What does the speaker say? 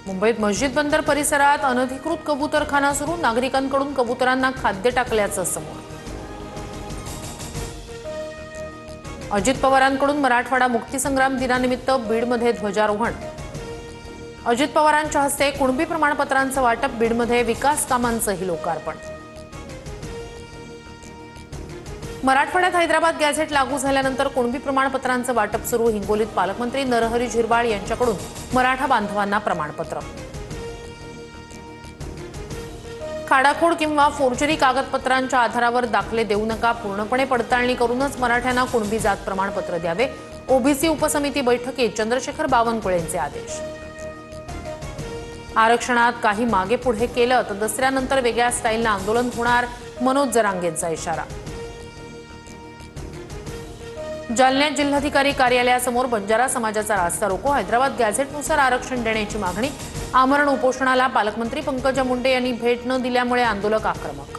मुंबईत मस्जिद बंदर परिसरात अनधिकृत कबूतरखाना सुरू, नागरिकांकडून कबुतरांना खाद्य टाकल्याचं समोर। अजित पवारांकडून मराठवाडा मुक्तीसंग्राम दिनानिमित्त बीडमध्ये ध्वजारोहण। अजित पवारांच्या हस्ते कुणबी प्रमाणपत्रांचं वाटप, बीडमध्ये विकास कामांचंही लोकार्पण। मराठवाड्यात हैदराबाद गॅझेट लागू झाल्यानंतर कुणबी प्रमाणपत्रांचं वाटप सुरू, हिंगोलीत पालकमंत्री नरहरी झिरवाळ यांच्याकडून मराठा बांधवांना प्रमाणपत्र। खाडाखोड किंवा फोर्जरी कागदपत्रांच्या आधारावर दाखले देऊ नका, पूर्णपणे पडताळणी करूनच मराठ्यांना कुणबी जात प्रमाणपत्र द्यावे, ओबीसी उपसमिती बैठकीत चंद्रशेखर बावनकुळेंचे आदेश। आरक्षणात काही मागे पुढे केलं तर दसऱ्यानंतर वेगळ्या स्टाईलनं आंदोलन होणार, मनोज जरांगेंचा इशारा। जालन्यात जिल्हाधिकारी कार्यालयासमोर बंजारा समाजाचा रास्ता रोको, हैदराबाद गॅझेटनुसार आरक्षण देण्याची मागणी। आमरण उपोषणाला पालकमंत्री पंकजा मुंडे यांनी भेट न दिल्यामुळे आंदोलक आक्रमक।